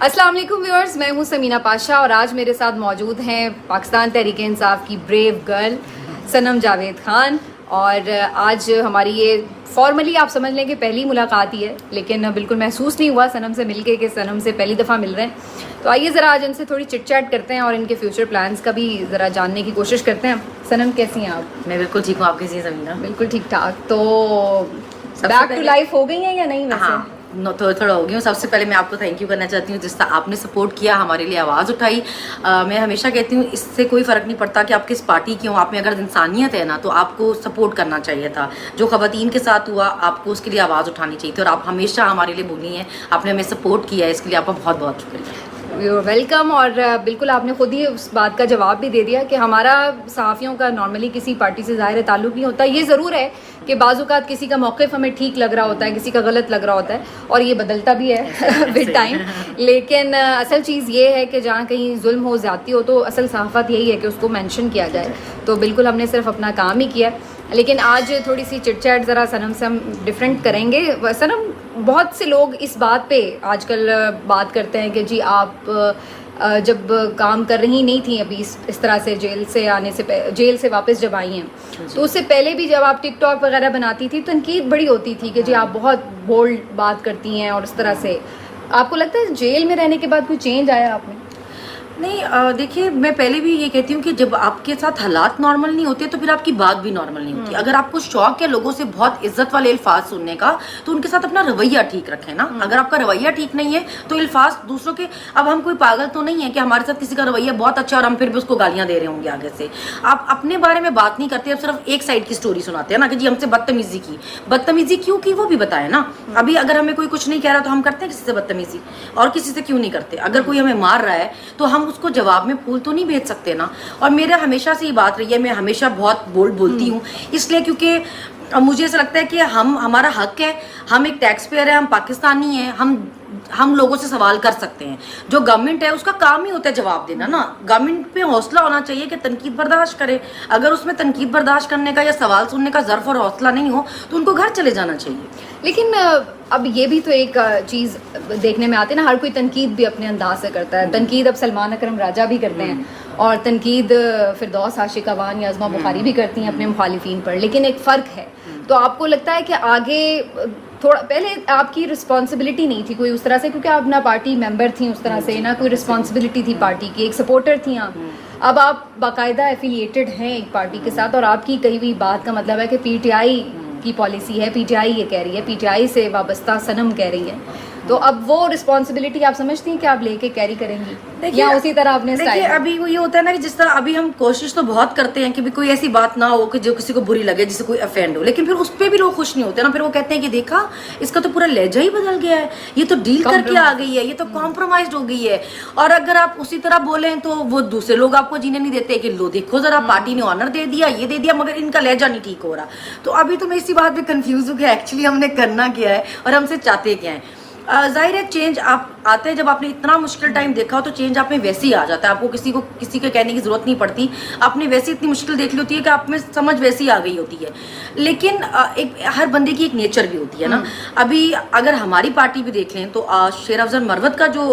अस्सलाम वालेकुम व्यूअर्स, मैं हूं समीना पाशा और आज मेरे साथ मौजूद हैं पाकिस्तान तहरीक इंसाफ की ब्रेव गर्ल सनम जावेद खान। और आज हमारी ये फॉर्मली आप समझ लें कि पहली मुलाकात ही है, लेकिन बिल्कुल महसूस नहीं हुआ सनम से मिलके कि सनम से पहली दफ़ा मिल रहे हैं। तो आइए ज़रा आज इनसे थोड़ी चिट चैट करते हैं और इनके फ्यूचर प्लान्स का भी ज़रा जानने की कोशिश करते हैं। सनम कैसी हैं आप? मैं बिल्कुल ठीक हूँ, आप कैसी हैं समीना? बिल्कुल ठीक ठाक। तो बैक टू लाइफ हो गई है या नहीं? वैसे हाँ, थोड़ा हो गई हूँ। सबसे पहले मैं आपको थैंक यू करना चाहती हूँ जिस तरह आपने सपोर्ट किया, हमारे लिए आवाज़ उठाई। मैं हमेशा कहती हूँ इससे कोई फ़र्क नहीं पड़ता कि आप किस पार्टी की हो, आप में अगर इंसानियत है ना तो आपको सपोर्ट करना चाहिए था। जो ख़वातीन के साथ हुआ आपको उसके लिए आवाज़ उठानी चाहिए थी और आप हमेशा हमारे लिए बोली हैं, आपने हमें सपोर्ट किया है, इसके लिए आपका बहुत बहुत शुक्रिया। You welcome. और बिल्कुल आपने खुद ही उस बात का जवाब भी दे दिया कि हमारा सहाफ़ियों का नॉर्मली किसी पार्टी से ज़ाहिर ताल्लुक़ नहीं होता। ये ज़रूर है कि बाज़-औक़ात किसी का मौक़िफ़ हमें ठीक लग रहा होता है, किसी का गलत लग रहा होता है और ये बदलता भी है विद टाइम। लेकिन असल चीज़ ये है कि जहाँ कहीं जुल्म हो, ज़्यादती हो, तो असल सहाफ़त यही है कि उसको मेंशन किया जाए। तो बिल्कुल हमने सिर्फ अपना काम ही किया। लेकिन आज थोड़ी सी चिट चैट ज़रा सनम से हम डिफरेंट करेंगे। सनम, बहुत से लोग इस बात पे आजकल बात करते हैं कि जी आप जब काम कर रही नहीं थी अभी इस तरह से जेल से वापस जब आई हैं, तो उससे पहले भी जब आप टिकटॉक वगैरह बनाती थी तो तनकीद बड़ी होती थी कि जी आप बहुत बोल्ड बात करती हैं और इस तरह से। आपको लगता है जेल में रहने के बाद कोई चेंज आया आप में? नहीं, देखिए मैं पहले भी ये कहती हूँ कि जब आपके साथ हालात नॉर्मल नहीं होते तो फिर आपकी बात भी नॉर्मल नहीं होती। अगर आपको शौक है लोगों से बहुत इज्जत वाले अल्फाज सुनने का तो उनके साथ अपना रवैया ठीक रखें ना। अगर आपका रवैया ठीक नहीं है तो अल्फाज दूसरों के, अब हम कोई पागल तो नहीं है कि हमारे साथ किसी का रवैया बहुत अच्छा और हम फिर भी उसको गालियां दे रहे होंगे आगे से। आप अपने बारे में बात नहीं करते, अब सिर्फ एक साइड की स्टोरी सुनाते हैं ना कि जी हमसे बदतमीजी क्यों की वो भी बताए ना। अभी अगर हमें कोई कुछ नहीं कह रहा तो हम करते हैं किसी से बदतमीजी, और किसी से क्यों नहीं करते? अगर कोई हमें मार रहा है तो हम उसको जवाब में फूल तो नहीं भेज सकते ना। और मेरा हमेशा से ये बात रही है, मैं हमेशा बहुत बोल्ड बोलती हूँ इसलिए क्योंकि मुझे ऐसा लगता है कि हमारा हक है, हम एक टैक्स पेयर है, हम पाकिस्तानी हैं, हम लोगों से सवाल कर सकते हैं। जो गवर्नमेंट है उसका काम ही होता है जवाब देना ना। गवर्नमेंट पे हौसला होना चाहिए कि तनकीद बर्दाश्त करे। अगर उसमें तनकीद बर्दाश्त करने का या सवाल सुनने का ज़र्फ और हौसला नहीं हो तो उनको घर चले जाना चाहिए। लेकिन अब ये भी तो एक चीज़ देखने में आती है ना, हर कोई तनकीद भी अपने अंदाज से करता है। तनकीद अब सलमान अकरम राजा भी करते हैं और तनकीद फिरदौस आशिक अवान या अज़मा बुखारी भी करती हैं अपने मुखालिफिन पर। लेकिन एक फ़र्क है, तो आपको लगता है कि आगे थोड़ा पहले आपकी रिस्पॉन्सिबिलिटी नहीं थी कोई उस तरह से, क्योंकि आप ना पार्टी मेंबर थी उस तरह से, ना कोई रिस्पॉन्सिबिलिटी थी पार्टी की, एक सपोर्टर थी आप। अब आप बाकायदा एफिलिएटेड हैं एक पार्टी के साथ और आपकी कही हुई बात का मतलब है कि पीटीआई की पॉलिसी है, पीटीआई ये कह रही है, पीटीआई से वाबस्ता सनम कह रही है। तो अब वो रिस्पॉन्सिबिलिटी आप समझती हैं कि आप लेके कैरी करेंगी या उसी तरह आपने देखिए अभी वो ये होता है ना कि जिस तरह अभी हम कोशिश तो बहुत करते हैं कि भी कोई ऐसी बात ना हो कि जो किसी को बुरी लगे, जिससे कोई अफेंड हो, लेकिन फिर उस पर भी लोग खुश नहीं होते ना। फिर वो कहते हैं कि देखा इसका तो पूरा लहजा ही बदल गया है, ये तो डील करके आ गई है, ये तो कॉम्प्रोमाइज हो गई है। और अगर आप उसी तरह बोलें तो वो दूसरे लोग आपको जीने नहीं देते कि लो देखो जरा पार्टी ने ऑनर दे दिया, ये दे दिया, मगर इनका लहजा नहीं ठीक हो रहा। तो अभी तो मैं इसी बात में कंफ्यूज हूँ कि एक्चुअली हमने करना क्या है और हमसे चाहते क्या है। जाहिर है चेंज आप आते हैं जब आपने इतना मुश्किल टाइम देखा हो तो चेंज आप में वैसे ही आ जाता है। आपको किसी के कहने की ज़रूरत नहीं पड़ती, आपने वैसे इतनी मुश्किल देख ली होती है कि आप में समझ वैसे ही आ गई होती है। लेकिन एक हर बंदे की एक नेचर भी होती है ना। अभी अगर हमारी पार्टी भी देख लें तो शेर अफजल मरवत का जो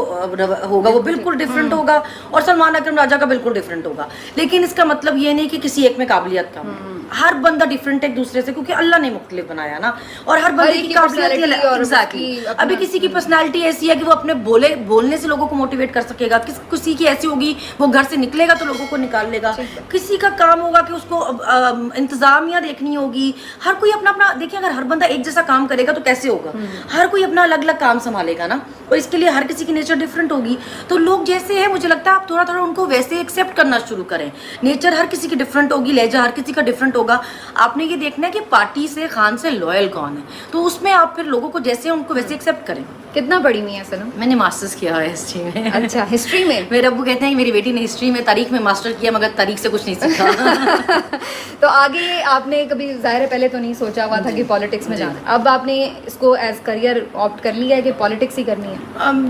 होगा वो बिल्कुल डिफरेंट होगा और सलमान अकरम राजा का बिल्कुल डिफरेंट होगा। लेकिन इसका मतलब ये नहीं कि किसी एक में काबिलियत कम है। हर बंदा डिफरेंट है एक दूसरे से, क्योंकि अल्लाह ने मुख्तलिफ बनाया ना, और हर बंदे की काबिलियत एग्जैक्टली। अभी किसी की पर्सनैलिटी ऐसी है कि वो अपने बोलने से लोगों को मोटिवेट कर सकेगा, किसी की ऐसी होगी वो घर से निकलेगा तो लोगों को निकाल लेगा, किसी का काम होगा कि उसको इंतजामिया देखनी होगी। हर कोई अपना अपना, देखिए अगर हर बंदा एक जैसा काम करेगा तो कैसे होगा? हर कोई अपना अलग अलग काम संभालेगा ना, और इसके लिए हर किसी की नेचर डिफरेंट होगी। तो लोग जैसे है मुझे लगता है आप थोड़ा थोड़ा उनको वैसे एक्सेप्ट करना शुरू करें। नेचर हर किसी की डिफरेंट होगी, लहजा हर किसी का डिफरेंट होगा। आपने ये देखना है कि पार्टी से खान से लॉयल कौन है, तो उसमें आप फिर लोगों को जैसे उनको वैसे एक्सेप्ट करें। कितना पढ़ी हुई है सनम? मैंने मास्टर्स किया है हिस्ट्री में। अच्छा, हिस्ट्री में? मेरे अब्बू कहते हैं कि मेरी बेटी ने हिस्ट्री में तारीख में मास्टर किया मगर तारीख से कुछ नहीं सीखा। तो आगे आपने कभी, जाहिर है पहले तो नहीं सोचा हुआ था कि पॉलिटिक्स में जाना, अब आपने इसको एज करियर ऑप्ट कर लिया है कि पॉलिटिक्स ही करनी है?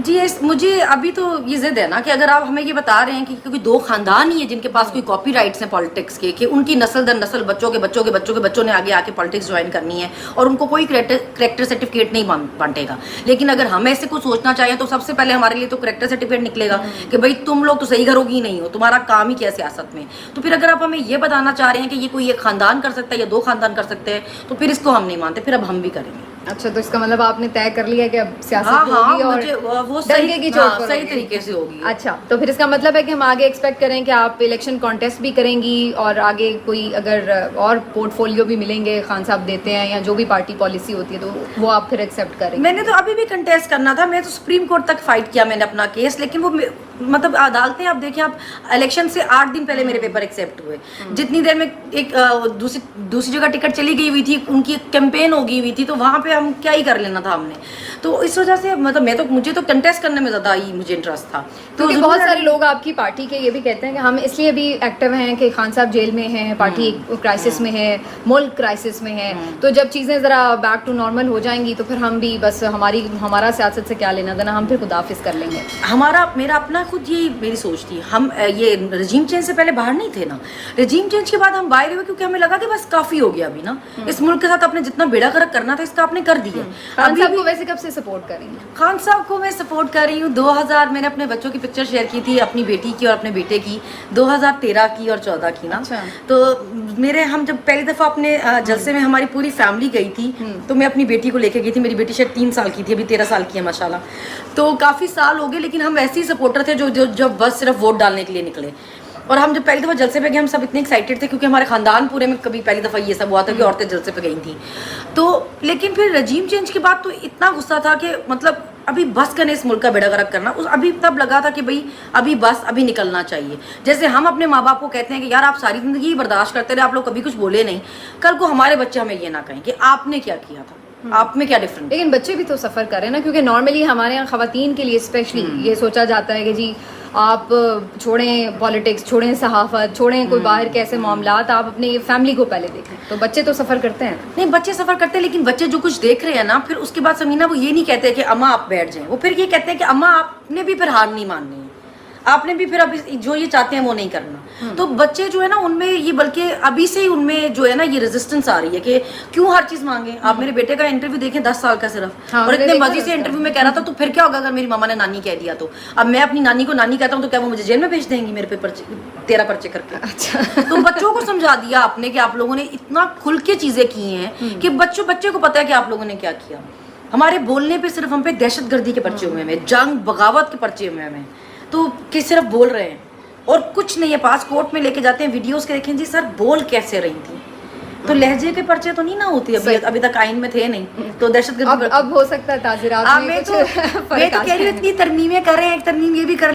جی مجھے ابھی تو یہ ضد ہے نا کہ اگر آپ ہمیں یہ بتا رہے ہیں کہ کیونکہ دو خاندان ہی ہیں جن کے پاس کوئی کاپی رائٹس ہیں پالیٹکس کے، کہ ان کی نسل در نسل بچوں کے بچوں کے بچوں کے بچوں نے آگے آ کے پالیٹکس جوائن کرنی ہے اور ان کو کوئی کریکٹر سرٹیفکیٹ نہیں بانٹے گا. لیکن اگر ہم ایسے کچھ سوچنا چاہیں تو سب سے پہلے ہمارے لیے تو کریکٹر سرٹیفکیٹ نکلے گا کہ بھائی تم لوگ تو صحیح گھروں کی نہیں ہو، تمہارا کام ہی کیا سیاست میں. تو پھر اگر آپ ہمیں یہ بتانا چاہ رہے ہیں کہ یہ کوئی ایک خاندان کر سکتا ہے یا دو خاندان کر سکتے ہیں تو پھر اس کو ہم نہیں مانتے، پھر اب ہم بھی کریں گے. اچھا، تو اس کا مطلب آپ نے طے کر لیا کہ اب سیاست ہوگی اور وہ ڈنڈے کی چوٹ پر صحیح طریقے سے ہوگی. اچھا، تو پھر اس کا مطلب ہے کہ ہم آگے ایکسپیکٹ کریں کہ آپ الیکشن کانٹیسٹ بھی کریں گی اور آگے کوئی اگر اور پورٹ فولیو بھی ملیں گے خان صاحب دیتے ہیں یا جو بھی پارٹی پالیسی ہوتی ہے تو وہ آپ پھر ایکسیپٹ کریں گے؟ میں نے تو ابھی بھی کنٹیسٹ کرنا تھا، میں تو سپریم کورٹ تک فائٹ کیا میں نے اپنا کیس، لیکن وہ مطلب عدالتیں آپ دیکھیں، آپ الیکشن سے 8 دن پہلے میرے پیپر ایکسیپٹ ہوئے. جتنی دیر میں ایک دوسری جگہ ٹکٹ چلی گئی ہوئی تھی، ان کی کیمپین ہو گئی ہوئی تھی، تو وہاں پہ ہم کیا ہی کر لینا تھا ہم نے. تو اس وجہ سے مطلب مجھے تو کنٹیسٹ کرنے میں زیادہ ہی مجھے انٹرسٹ تھا. تو بہت سارے لوگ آپ کی پارٹی کے یہ بھی کہتے ہیں کہ ہم اس لیے بھی ایکٹیو ہیں کہ خان صاحب جیل میں ہیں، پارٹی کرائسس میں ہے، ملک کرائسس میں ہے، تو جب چیزیں ذرا بیک ٹو نارمل ہو جائیں گی تو پھر ہم بھی بس ہمارا سیاست سے کیا لینا دینا، ہم پھر خداحافظ کر لیں گے. میرا اپنا خود یہی میری سوچ تھی. ہم یہ رجیم چینج سے پہلے باہر نہیں تھے نا، رجیم چینج کے بعد ہم باہر ہوئے کیونکہ ہمیں لگا کہ بس کافی ہو گیا ابھی نا، اس ملک کے ساتھ اپنے جتنا بیڑا غرق کرنا تھا اس کا آپ نے کر دیا. خان صاحب کو ویسے کب سے سپورٹ کر رہی ہیں؟ خان صاحب کو میں سپورٹ کر رہی ہوں 2000 میں نے اپنے بچوں کی پکچر شیئر کی تھی، اپنی بیٹی کی اور اپنے بیٹے کی، 2013 کی اور 14 کی نا. تو ہم جب پہلی دفعہ اپنے جلسے میں ہماری پوری فیملی گئی تھی تو میں اپنی بیٹی کو لے کے گئی تھی. میری بیٹی شاید 3 سال کی تھی، ابھی 13 سال کی ہے ماشاء اللہ. تو کافی سال ہو گئے لیکن ہم ایسے ہی سپورٹر تھے جو جب بس صرف ووٹ ڈالنے کے لیے نکلے. اور ہم جب پہلی دفعہ جلسے پہ گئے ہم سب اتنے ایکسائٹیڈ تھے کیونکہ ہمارے خاندان پورے میں کبھی پہلی دفعہ یہ سب ہوا تھا کہ عورتیں جلسے پہ گئی تھیں. تو لیکن پھر رجیم چینج کے بعد تو اتنا غصہ تھا کہ مطلب ابھی بس کرنے اس ملک کا بیڑا غرق کرنا، ابھی تب لگا تھا کہ بھائی ابھی بس ابھی نکلنا چاہیے. جیسے ہم اپنے ماں باپ کو کہتے ہیں کہ یار آپ ساری زندگی برداشت کرتے رہے، آپ لوگ کبھی کچھ بولے نہیں، کل کو ہمارے بچے ہمیں یہ نہ کہیں کہ آپ نے کیا کیا تھا، آپ میں کیا ڈفرنٹ. لیکن بچے بھی تو سفر کریں نا، کیونکہ نارملی ہمارے یہاں خواتین کے لیے اسپیشلی یہ سوچا جاتا ہے کہ جی آپ چھوڑیں پالیٹکس، چھوڑیں صحافت، چھوڑیں کوئی باہر کے ایسے معاملات، آپ اپنی فیملی کو پہلے دیکھیں. تو بچے تو سفر کرتے ہیں. نہیں بچے سفر کرتے ہیں لیکن بچے جو کچھ دیکھ رہے ہیں نا، پھر اس کے بعد سمینہ وہ یہ نہیں کہتے کہ اماں آپ بیٹھ جائیں، وہ پھر یہ کہتے ہیں کہ اماں آپ نے بھی پھر ہار نہیں ماننی ہے، آپ نے بھی پھر اب جو یہ چاہتے ہیں وہ نہیں کرنا. تو بچے جو ہے نا ان میں یہ بلکہ ابھی سے ہی ان میں جو ہے نا یہ ریزسٹنس آ رہی ہے کہ کیوں ہر چیز مانگیں. آپ میرے بیٹے کا انٹرویو دیکھیں 10 سال کا صرف، اور اتنے مزے سے انٹرویو میں کہہ رہا تھا تو پھر کیا ہوگا اگر میری ماما نے نانی کہہ دیا تو. اب میں اپنی نانی کو نانی کہتا ہوں تو کیا وہ مجھے جیل میں بھیج دیں گی میرے پہ 13 پرچے کر کے. اچھا تو بچوں کو سمجھا دیا آپ نے کہ آپ لوگوں نے اتنا کھل کے چیزیں کی ہیں کہ بچے کو پتا ہے کہ آپ لوگوں نے کیا کیا. ہمارے بولنے پہ صرف ہم پہ دہشت گردی کے پرچے ہوئے ہیں، جنگ بغاوت کے پرچے ہوئے ہیں، تو کہ صرف بول رہے ہیں اور کچھ نہیں ہے. پاس کورٹ میں لے کے جاتے ہیں ویڈیوز کے، دیکھیں جی سر بول کیسے رہی تھی. تو لہجے کے پرچے تو نہیں نہ ہوتی، ابھی تک آئین میں تھے نہیں. تو دہشت گردی اب ہو سکتا ہے تعزیرات میں میں تو کہہ رہی ہوں اتنی ترمیمیں کر رہے ہیں، ایک ترمیم یہ بھی کر